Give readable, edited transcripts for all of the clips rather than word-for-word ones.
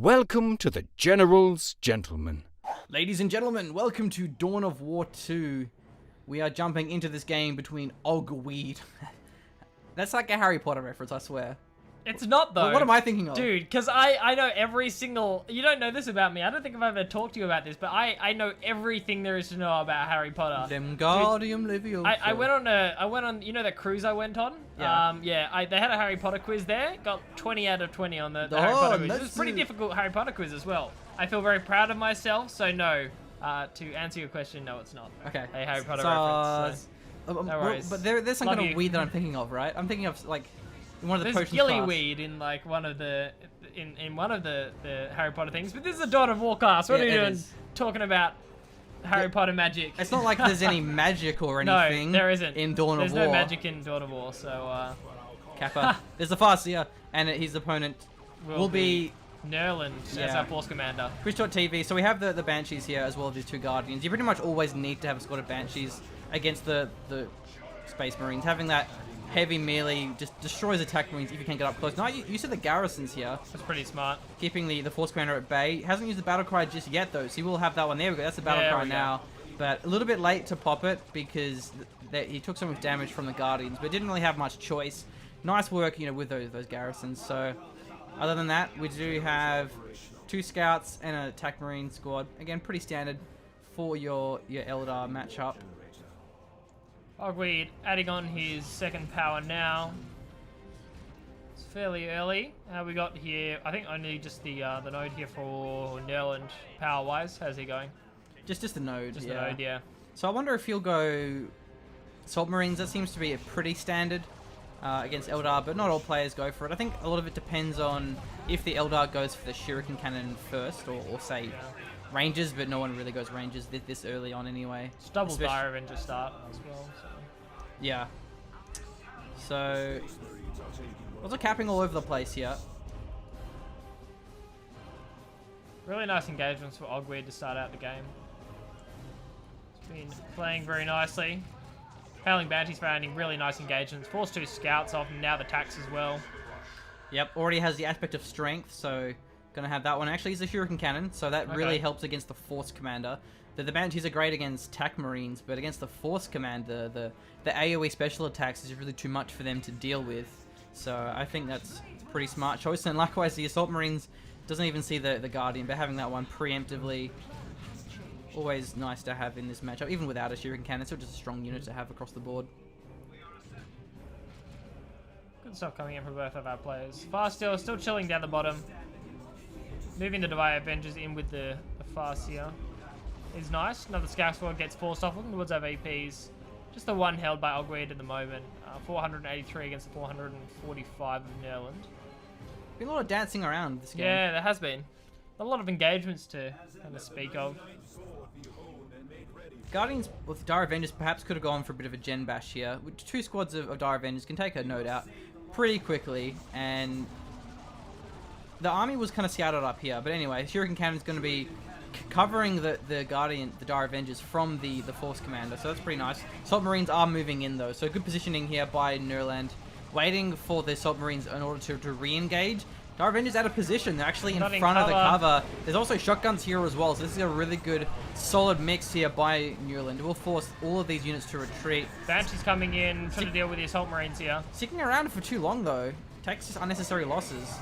Welcome to the General's Gentlemen. Ladies and gentlemen, welcome to Dawn of War 2. We are jumping into this game between Oggweed. That's like a Harry Potter reference, I swear. It's not, though. But what am I thinking of? Dude, because I know every single... You don't know this about me. I don't think I've ever talked to you about this, but I know everything there is to know about Harry Potter. Them Guardium Leviosa. I went on, you know that cruise I went on? Yeah. They had a Harry Potter quiz there. Got 20 out of 20 on the Harry Potter quiz. It was a pretty difficult Harry Potter quiz as well. I feel very proud of myself, so no. To answer your question, no, it's not. Okay. A Harry Potter reference. So. No worries. But there's some kind of weed that I'm thinking of, right? I'm thinking of, like... One of the There's gillyweed in like one of the Harry Potter things, but this is a Dawn of War cast. What are you doing talking about Harry Potter magic? It's not like there's any magic or anything. No, there isn't. In Dawn of War. There's no magic in Dawn of War, so Kappa. There's the Farseer, and his opponent will be Nurland as our force commander. Twitch.tv. So we have the Banshees here as well as these two Guardians. You pretty much always need to have a squad of Banshees against the Space Marines. Having that heavy melee just destroys attack marines if you can get up close. Now, you said the garrisons here. That's pretty smart. Keeping the force commander at bay. Hasn't used the battle cry just yet, though, so he will have that one. There we go. That's the battle cry now. But a little bit late to pop it because he took so much damage from the Guardians, but didn't really have much choice. Nice work, with those garrisons. So, other than that, we do have 2 scouts and an attack marine squad. Again, pretty standard for your Eldar matchup. Oggweed adding on his second power now. It's fairly early. We got here, I think only just the node here for Nurland power-wise. How's he going? Just the node, Just the node, yeah. So I wonder if he'll go Assault Marines. That seems to be a pretty standard against Eldar, but not all players go for it. I think a lot of it depends on if the Eldar goes for the Shuriken Cannon first, or say... Rangers, but no one really goes Rangers this early on anyway. It's double Dire Avenger start as well. So. Yeah. So, also capping all over the place here. Really nice engagements for Oggweed to start out the game. It's been playing very nicely. Howling Banshees finding really nice engagements. Force 2 scouts off, and now the tax as well. Yep, already has the aspect of strength, so... Gonna have that one. Actually, he's a Shuriken Cannon, so that really helps against the Force Commander. The Banshees are great against TAC Marines, but against the Force Commander, the AoE special attacks is really too much for them to deal with. So I think that's a pretty smart choice. And likewise, the Assault Marines doesn't even see the Guardian, but having that one preemptively, always nice to have in this matchup, even without a Shuriken Cannon. It's just a strong unit to have across the board. Good stuff coming in from both of our players. Farseer still chilling down the bottom. Moving the Divine Avengers in with the Farseer is nice. Another Scout Squad gets forced off, looking towards our VPs. Just the one held by Oggweed at the moment. 483 against the 445 of Nurland. Been a lot of dancing around this game. Yeah, there has been. A lot of engagements to kind of speak of. Guardians with Dire Avengers perhaps could have gone for a bit of a gen bash here. 2 squads of Dire Avengers can take a node out pretty quickly, and... The army was kind of scouted up here, but anyway, Shuriken Cannon is going to be covering the Dire Avengers from the Force Commander, so that's pretty nice. Assault Marines are moving in though, so good positioning here by Nurland, waiting for the Assault Marines in order to re-engage. Dire Avengers out of position, they're actually in front of the cover. There's also shotguns here as well, so this is a really good, solid mix here by Nurland. It will force all of these units to retreat. Banshee's coming in, trying to deal with the Assault Marines here. Sticking around for too long though, takes just unnecessary losses.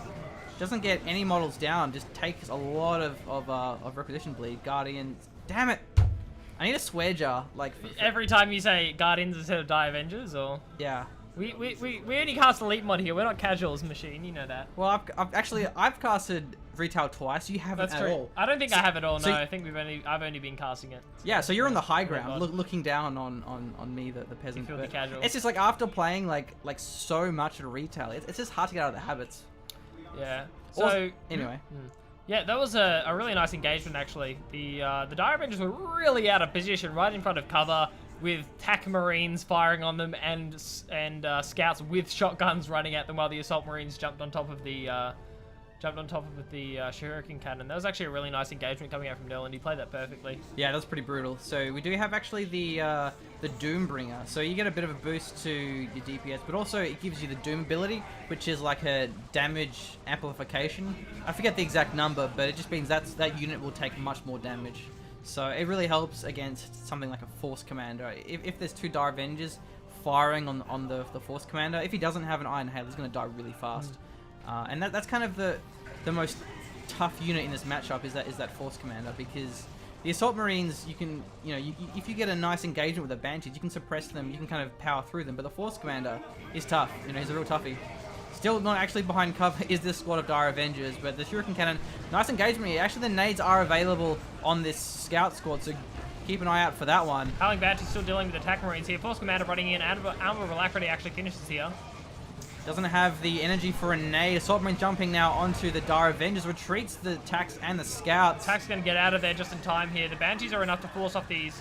Doesn't get any models down, just takes a lot of requisition bleed. Guardians, damn it! I need a swear jar, like... Every time you say Guardians instead of Die Avengers, or... Yeah. We only cast Elite mod here, we're not casuals machine, you know that. Well, I've casted Retail twice, you haven't at all. I don't think I have it all, no, I think I've only been casting it. Yeah, so you're on the high ground, looking down on me, the peasant. You feel the casual. It's just like, after playing like so much at Retail, it's just hard to get out of the habits. Yeah. So also, anyway. Yeah, that was a really nice engagement actually. The Dire Avengers were really out of position, right in front of cover, with TAC Marines firing on them and scouts with shotguns running at them, while the Assault Marines jumped on top of the jumped on top of the Shuriken cannon. That was actually a really nice engagement coming out from Nurland. He played that perfectly. Yeah, that was pretty brutal. So we do have actually the Doombringer. So you get a bit of a boost to your DPS, but also it gives you the Doom ability, which is like a damage amplification. I forget the exact number, but it just means that unit will take much more damage. So it really helps against something like a Force Commander. If there's 2 Dire Avengers firing on the Force Commander, if he doesn't have an Iron Hail, he's going to die really fast. And that's kind of the most tough unit in this matchup is that Force Commander, because the Assault Marines, you can, if you get a nice engagement with the Banshees, you can suppress them, you can kind of power through them, but the Force Commander is tough, he's a real toughie. Still not actually behind cover is this squad of Dire Avengers, but the Shuriken Cannon, nice engagement here. Actually, the nades are available on this Scout squad, so keep an eye out for that one. Howling Banshee's still dealing with attack Marines here. Force Commander running in, Armor of Alacrity actually finishes here. Doesn't have the energy for a nade. Assault Marine jumping now onto the Dire Avengers. Retreats the Tax and the Scouts. Tax going to get out of there just in time here. The Banshees are enough to force off these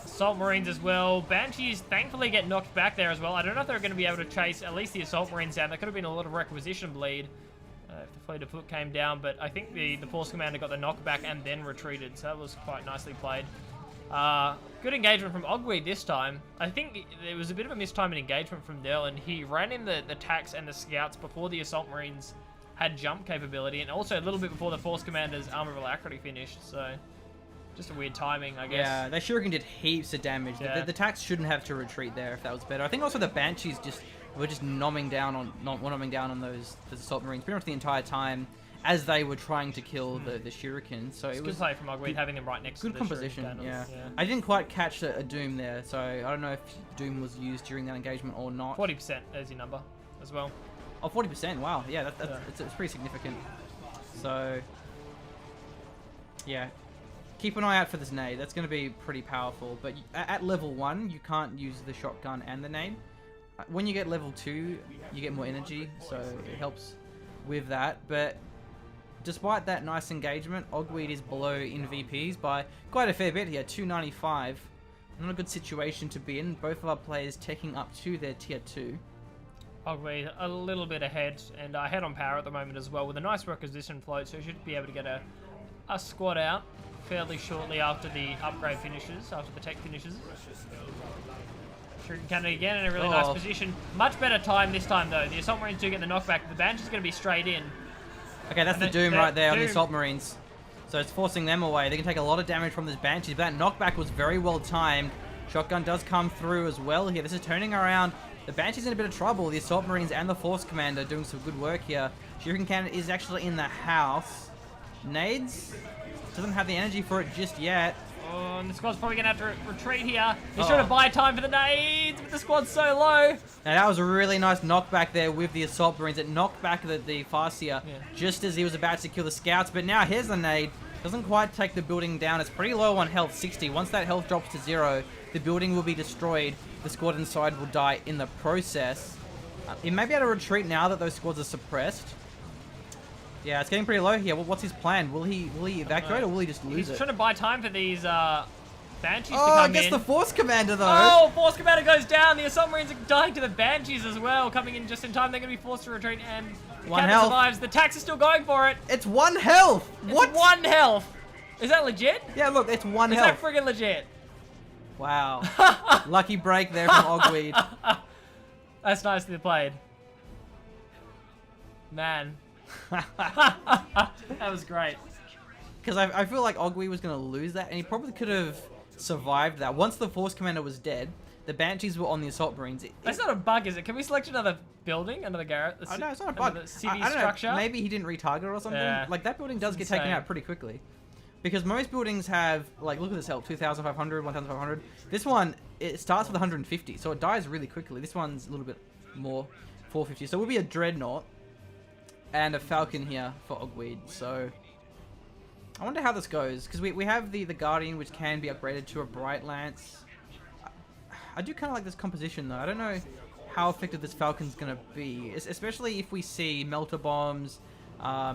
Assault Marines as well. Banshees thankfully get knocked back there as well. I don't know if they're going to be able to chase at least the Assault Marines down. There could have been a lot of requisition bleed if the Fleet of Foot came down. But I think the Force Commander got the knockback and then retreated. So that was quite nicely played. Good engagement from Oggweed this time. I think there was a bit of a mistimed engagement from Nurland. He ran in the Tax and the Scouts before the Assault Marines had jump capability, and also a little bit before the Force Commander's Armor of Alacrity finished, so just a weird timing, I guess. Yeah, they Shuriken did heaps of damage. Yeah. The Tax shouldn't have to retreat there if that was better. I think also the Banshees were just nomming down on those Assault Marines pretty much the entire time, as they were trying to kill the Shuriken. So it was good play from Oggweed, having them right next to good the composition. Shuriken Yeah. cannons. I didn't quite catch a Doom there, so I don't know if Doom was used during that engagement or not. 40% as your number as well. Oh, 40%. Wow. Yeah, it's pretty significant. So yeah, keep an eye out for this nade. That's going to be pretty powerful. But at level 1, you can't use the shotgun and the nade. When you get level 2, you get more energy, so it helps with that. But despite that nice engagement, Oggweed is below in VPs by quite a fair bit here, 295. Not a good situation to be in. Both of our players taking up to their tier 2. Oggweed a little bit ahead, and ahead on power at the moment as well, with a nice requisition float, so he should be able to get a squad out fairly shortly after the upgrade finishes, after the tech finishes. Shuriken Cannon again in a really nice position. Much better time this time though. The Assault Marines do get the knockback, the Banshee's going to be straight in. Okay, that's the Doom right there on the Assault Marines. So it's forcing them away. They can take a lot of damage from this Banshee, but that knockback was very well timed. Shotgun does come through as well here. This is turning around. The Banshee's in a bit of trouble. The Assault Marines and the Force Commander doing some good work here. Shuriken Cannon is actually in the house. Nades doesn't have the energy for it just yet. Oh, and the squad's probably going to have to retreat here. He's trying to buy time for the nades, but the squad's so low. Now that was a really nice knockback there with the Assault Marines. It knocked back the Farseer just as he was about to kill the Scouts. But now here's the nade. Doesn't quite take the building down. It's pretty low on health, 60. Once that health drops to 0, the building will be destroyed. The squad inside will die in the process. He may be able to retreat now that those squads are suppressed. Yeah, it's getting pretty low here. What's his plan? Will he evacuate or will he just lose it? He's trying to buy time for these Banshees to come in. Oh, I guess the Force Commander though. Oh, Force Commander goes down. The Assault Marines are dying to the Banshees as well. Coming in just in time. They're going to be forced to retreat, and the Captain survives. The Tax is still going for it. It's 1 health. What? It's 1 health. Is that legit? Yeah, look, it's 1 Is health. that friggin' legit? Wow. Lucky break there from Oggweed. That's nicely played. Man. That was great. Because I feel like Oggweed was going to lose that, and he probably could have survived that. Once the Force Commander was dead, the Banshees were on the Assault Marines. That's not a bug, is it? Can we select another building, another garret? Oh, no, it's not a bug. The city I don't structure? know, maybe he didn't retarget or something. Yeah. Like, that building does get taken out pretty quickly. Because most buildings have, like, look at this health, 2,500, 1,500. This one, it starts with 150, so it dies really quickly. This one's a little bit more, 450. So it will be a Dreadnought and a Falcon here for Oggweed. So I wonder how this goes, because we have the Guardian, which can be upgraded to a Bright Lance. I do kind of like this composition, though. I don't know how effective this Falcon's going to be, especially if we see Melter Bombs,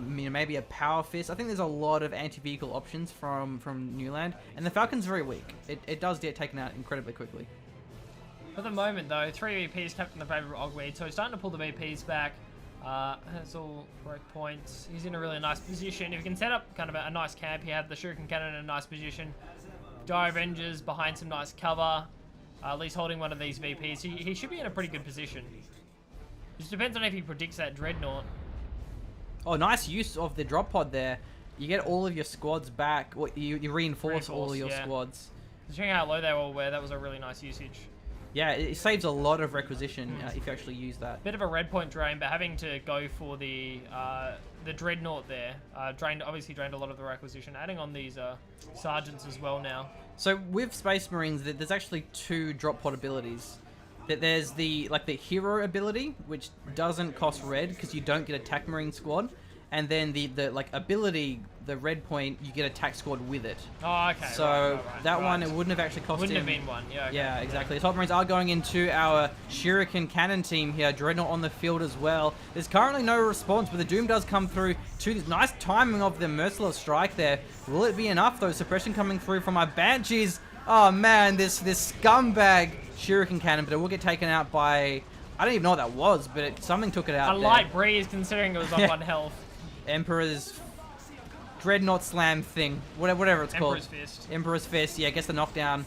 maybe a Power Fist. I think there's a lot of anti-vehicle options from Nurland, and the Falcon's very weak. It does get taken out incredibly quickly. For the moment, though, 3 VPs kept in the favour of Oggweed, so he's starting to pull the VPs back. That's all correct points. He's in a really nice position. If he can set up kind of a nice camp, he had the Shuriken Cannon in a nice position. Dire Avengers behind some nice cover. At least holding one of these VPs. He should be in a pretty good position. Just depends on if he predicts that Dreadnought. Oh, nice use of the drop pod there. You get all of your squads back. You reinforce all of your squads. Considering how low they all were, that was a really nice usage. Yeah, it saves a lot of requisition if you actually use that. Bit of a red point drain, but having to go for the Dreadnought there obviously drained a lot of the requisition. Adding on these sergeants as well now. So with Space Marines, there's actually 2 drop pod abilities. There's the hero ability, which doesn't cost red because you don't get attack Marine squad, and then the ability, the red point, you get attack squad with it. Oh, okay. So that one, it wouldn't have actually cost Wouldn't him. have been one. Yeah. Okay. Yeah, exactly. Assault Marines are going into our Shuriken Cannon team here. Dreadnought on the field as well. There's currently no response, but the Doom does come through to this nice timing of the Merciless Strike there. Will it be enough though? Suppression coming through from our Banshees. Oh man, this scumbag Shuriken Cannon, but it will get taken out by, I don't even know what that was, but something took it out. A light breeze, considering it was on 1 health. Emperor's Dreadnought Slam thing, whatever it's called. Emperor's Fist. Emperor's Fist, yeah, gets the knockdown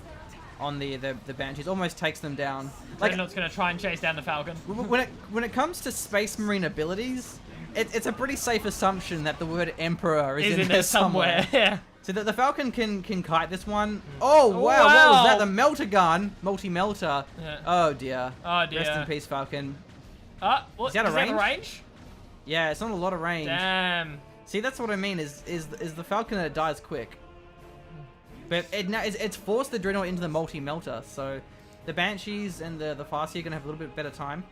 on the Banshees, almost takes them down. Dreadnought's gonna try and chase down the Falcon. When it comes to Space Marine abilities, it's a pretty safe assumption that the word Emperor is in there somewhere. Yeah. So that the Falcon can kite this one. Oh wow, what was that? The melter gun, multi-melter. Yeah. Oh dear. Oh dear. Rest in peace, Falcon. What? Is that a range? range? Yeah, it's not a lot of range. Damn. See, that's what I mean. Is the Falcon that dies quick, but it's forced the Dreadnought into the multi-melter. So the Banshees and the Farseer are gonna have a little bit better time.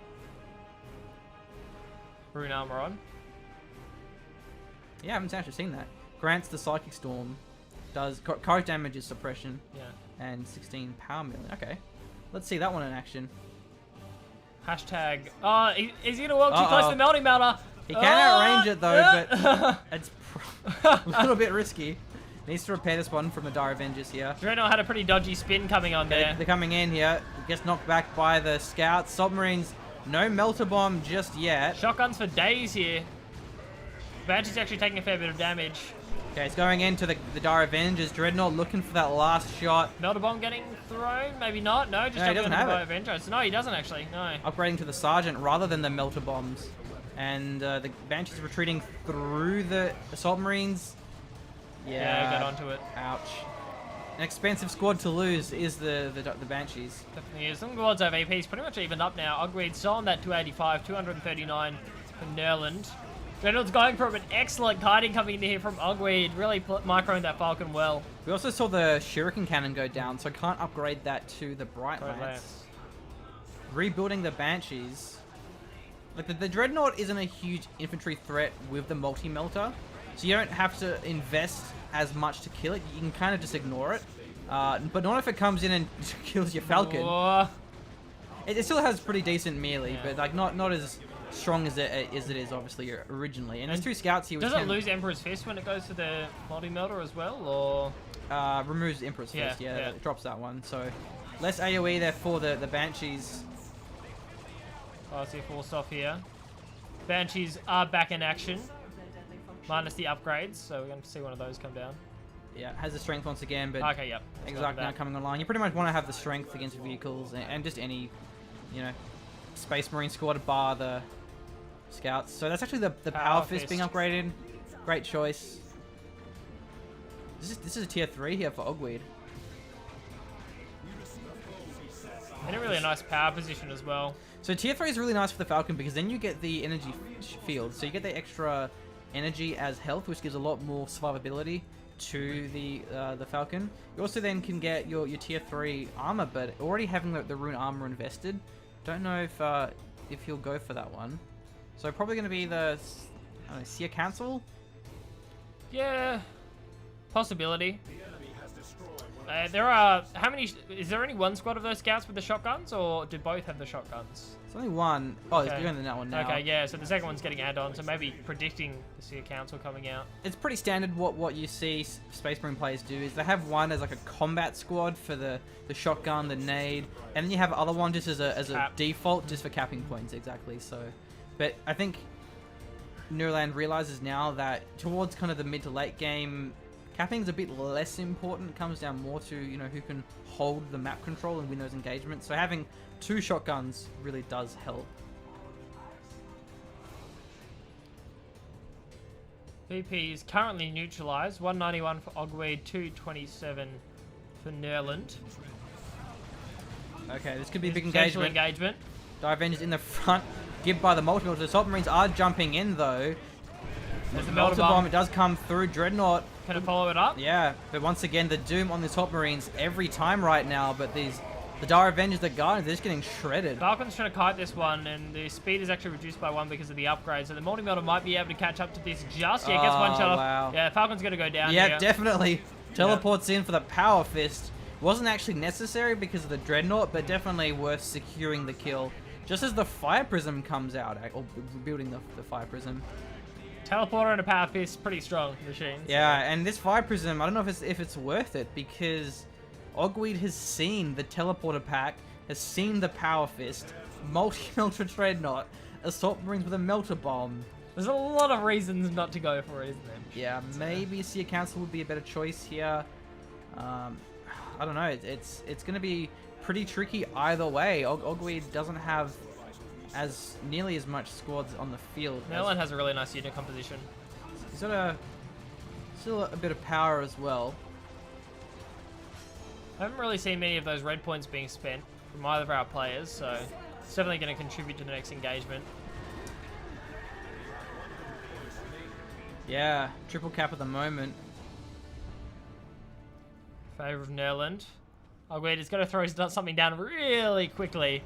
Rune armor on. Yeah, I haven't actually seen that. Grants the Psychic Storm. Does current damage is suppression. Yeah. And 16 power million. Okay. Let's see that one in action. Hashtag. Is he gonna walk too close to the melting melter? He can outrange it though, but it's a little bit risky. Needs to repair this one from the Dire Avengers here. Dreadnought had a pretty dodgy spin coming on there. They're coming in here. Gets knocked back by the Scouts. Submarines. No Melter Bomb just yet. Shotguns for days here. Banshee's actually taking a fair bit of damage. Okay, it's going into the Dire Avengers. Dreadnought looking for that last shot. Melter Bomb getting thrown? Maybe not. No, just he doesn't have it. Avengers. No, he doesn't actually. No. Upgrading to the Sergeant rather than the Melter Bombs. And the Banshees retreating through the Assault Marines. Yeah, got onto it. Ouch. An expensive squad to lose is the Banshees. Definitely is. Some squads have APs pretty much evened up now. Oggweed still on that 285, 239 from Nurland. Dreadnought's going for an excellent kiting coming in here from Oggweed. Really microing that Falcon well. We also saw the Shuriken Cannon go down, so I can't upgrade that to the Bright Lance. Rebuilding the Banshees. Like the Dreadnought isn't a huge infantry threat with the multi-melter, so you don't have to invest as much to kill it. You can kind of just ignore it. But not if it comes in and kills your Falcon. Oh. It still has pretty decent melee, but like not as strong as it is obviously originally. And there's 2 Scouts here. Does it lose Emperor's Fist when it goes to the multi-melter as well, or? Removes Emperor's Fist, yeah. It drops that one. So less AoE there for the Banshees. I see forced off here. Banshees are back in action. Minus the upgrades, so we're going to see one of those come down. Yeah, has the strength once again, but okay, yep. Exarch now coming online. You pretty much want to have the strength against vehicles and just any, Space Marine squad bar the Scouts. So that's actually the Power Fist being upgraded. Great choice. This is a tier 3 here for Oggweed. In a really nice power position as well. So tier 3 is really nice for the Falcon because then you get the energy field. So you get the extra energy as health, which gives a lot more survivability to the Falcon. You also then can get your tier 3 armor, but already having the rune armor invested, don't know if he'll go for that one. So probably going to be the Seer Council. Yeah, possibility. There are how many? Is there only one squad of those Scouts with the shotguns, or do both have the shotguns? It's only one. Oh, okay. It's going to that one now. Okay, yeah. So the second one's getting add-on. So maybe predicting the Seer Council coming out. It's pretty standard. What you see Space Marine players do is they have one as like a combat squad for the shotgun, the nade, and then you have other one just as a default, just for capping points. Exactly. So, but I think Nurland realizes now that towards kind of the mid to late game, capping's a bit less important. It comes down more to, you know, who can hold the map control and win those engagements. So having 2 shotguns really does help. VP is currently neutralized. 191 for Oggweed, 227 for Nurland. Okay, this could be a big Potential engagement. Dire Avengers in the front, given by the multi-melter. The Assault Marines are jumping in though. There's the Melter bomb. It does come through. Dreadnought. Can it follow it up? Yeah, but once again, the doom on the Assault Marines every time right now. But the Dire Avengers, the Guardians, they're just getting shredded. Falcon's trying to kite this one, and the speed is actually reduced by 1 because of the upgrade. So the multi-melter might be able to catch up to this just. Yeah, gets 1 shot off. Wow. Yeah, Falcon's going to go down Yeah, here. definitely. Teleports in for the Power Fist. Wasn't actually necessary because of the Dreadnought, but definitely worth securing the kill. Just as the Fire Prism comes out, or building the Fire Prism. Teleporter and a Power Fist, pretty strong machines. Yeah, and this Fire Prism, I don't know if it's worth it, because Oggweed has seen the Teleporter pack, has seen the Power Fist, multi-melter Dreadnought, Assault Marines with a Melter Bomb. There's a lot of reasons not to go for it, isn't there? Yeah, maybe Seer Council would be a better choice here. I don't know. It's going to be pretty tricky either way. Oggweed doesn't have nearly as much squads on the field. Nurland has a really nice unit composition. He's got still a bit of power as well. I haven't really seen many of those red points being spent from either of our players, so it's definitely going to contribute to the next engagement. Yeah, triple cap at the moment. Favor of Nurland. Oggweed is going to throw something down really quickly.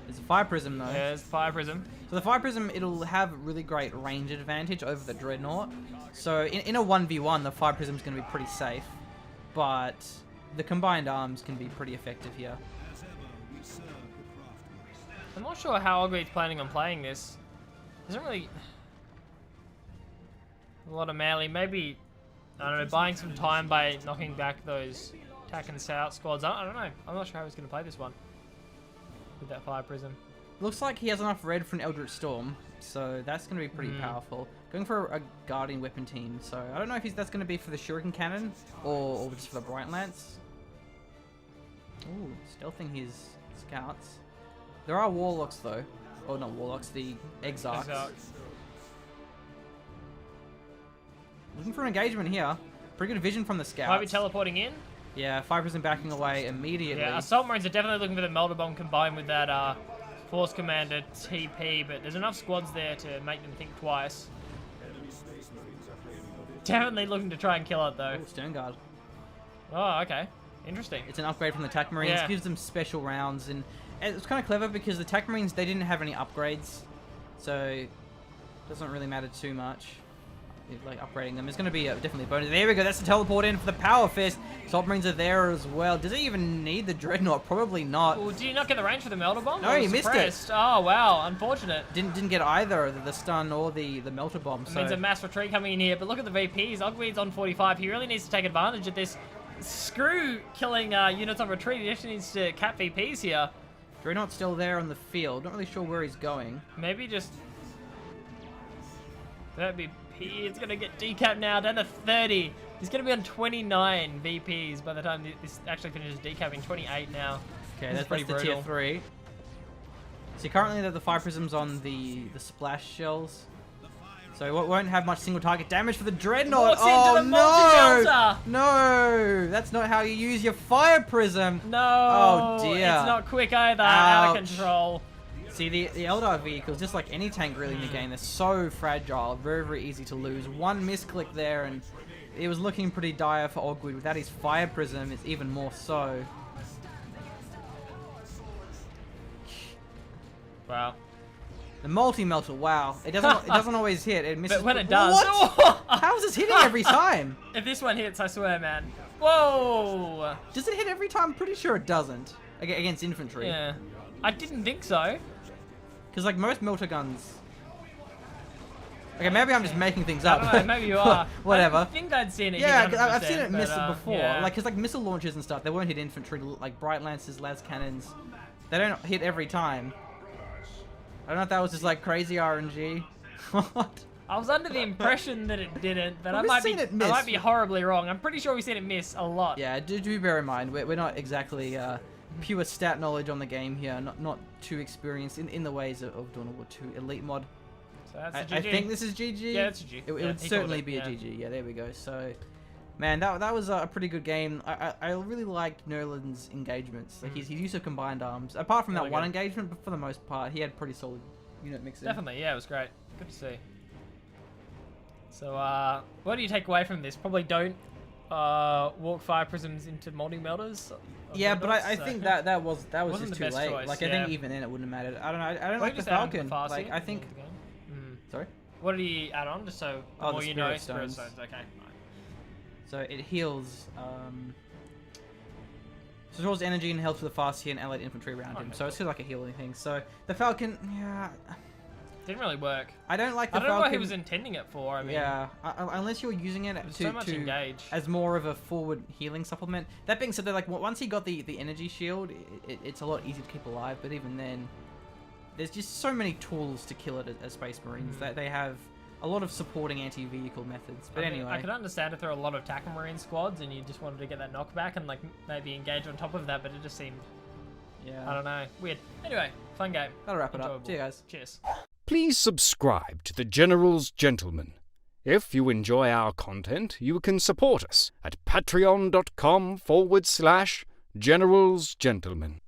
There's a Fire Prism though. Yeah, there's Fire Prism. So the Fire Prism, it'll have really great range advantage over the Dreadnought. So in a 1v1, the Fire Prism is going to be pretty safe. But the combined arms can be pretty effective here. I'm not sure how Oggweed's planning on playing this. Doesn't really... A lot of melee. Maybe, I don't know, buying some time by knocking back those attack and scout squads. I don't know. I'm not sure how he's going to play this one with that Fire Prism. Looks like he has enough red for an Eldritch Storm, so that's going to be pretty powerful. Going for a Guardian weapon team, so I don't know if that's going to be for the Shuriken Cannon or just for the Bright Lance. Ooh, stealthing his scouts. There are Warlocks though. Oh, not Warlocks, the Exarchs. Looking for an engagement here. Pretty good vision from the scouts. Might be teleporting in. Yeah, Fire Prism backing away immediately. Yeah, Assault Marines are definitely looking for the Melter Bomb combined with that Force Commander TP, but there's enough squads there to make them think twice. Definitely looking to try and kill it though. Ooh, Stern Guard. Oh, okay. Interesting. It's an upgrade from the TAC Marines. Yeah. Gives them special rounds, and it's kind of clever because the TAC Marines, they didn't have any upgrades, so it doesn't really matter too much. Like upgrading them is going to be definitely a bonus. There we go. That's the teleport in for the Power Fist. Assault Marines are there as well. Does it even need the Dreadnought? Probably not. Well, did you not get the range for the Melter Bomb? No, you missed it. Oh, wow. Unfortunate. Didn't get either the stun or the Melter Bomb. So. Means a mass retreat coming in here. But look at the VPs. Oggweed's on 45. He really needs to take advantage of this. Screw killing units on retreat. He just needs to cap VPs here. Dreadnought's still there on the field. Not really sure where he's going. Maybe just... That'd be... It's going to get decapped now, down to 30. He's going to be on 29 VPs by the time this actually finishes decapping. 28 now. Okay, that's the tier 3. So currently the Fire Prism's on the splash shells. So it won't have much single target damage for the Dreadnought. Oh no! No! That's not how you use your Fire Prism. No! Oh dear. It's not quick either. Ouch. Out of control. See, the Eldar vehicles, just like any tank really in the game, they're so fragile, very, very easy to lose. One misclick there, and it was looking pretty dire for Oggweed. Without his Fire Prism, it's even more so. Wow. The multi-melter, wow. It doesn't always hit. It misses. But when it does... What? How is this hitting every time? If this one hits, I swear, man. Whoa! Does it hit every time? I'm pretty sure it doesn't. Against infantry. Yeah. I didn't think so. Because like most melter guns... Okay, maybe I'm just making things up. I don't know, maybe you are. Whatever. I think I'd seen it. Yeah, I've seen it miss before. Yeah. Like, because like missile launchers and stuff, they won't hit infantry. Like Bright Lances, las cannons, they don't hit every time. I don't know if that was just like crazy RNG. What? I was under the impression that it didn't, but Well, I we've seen it miss. might be horribly wrong. I'm pretty sure we've seen it miss a lot. Yeah, do bear in mind, we're not exactly pure stat knowledge on the game here, not too experienced in the ways of Dawn of War 2 Elite mod. So that's a I GG. think this is GG. Yeah, it's a G. It Yeah, would he certainly called be it, a yeah. GG. Yeah, there we go. So, man, that was a pretty good game. I really liked Nurland's engagements. Like his use of combined arms. Apart from that Really one good. engagement, but for the most part, he had pretty solid unit mixing. Definitely, yeah, it was great. Good to see. So, what do you take away from this? Probably don't walk fire prisms into molding melters. of Yeah, but I so- think that was Wasn't just the too best late. choice, Like I yeah. think even then it wouldn't have mattered. I don't know. I don't Well, like he the just added Falcon. Farseer Like I at the think. end of the game. Sorry. What did he add on? Just so the Oh, more the you know, Spirit Spirit Stones. Stones. Okay. So it heals. So draws energy and health for the Farseer and allied infantry around him. Okay, So it's sort of like a healing thing. So the Falcon, yeah, Didn't really work. I don't like the I don't know Falcon. what he was intending it for. I mean, Yeah, unless you're using it there's so much to engage. as more of a forward healing supplement. That being said, like once he got the energy shield, it's a lot easier to keep alive. But even then, there's just so many tools to kill it as Space Marines that they have a lot of supporting anti-vehicle methods. But I mean, anyway, I could understand if there are a lot of Tackle Marine squads and you just wanted to get that knockback and like maybe engage on top of that, but it just seemed, yeah, I don't know, weird. Anyway, fun game. that'll wrap it up. Enjoyable. See you guys. Cheers. Please subscribe to the General's Gentleman. If you enjoy our content, you can support us at patreon.com/General's Gentleman.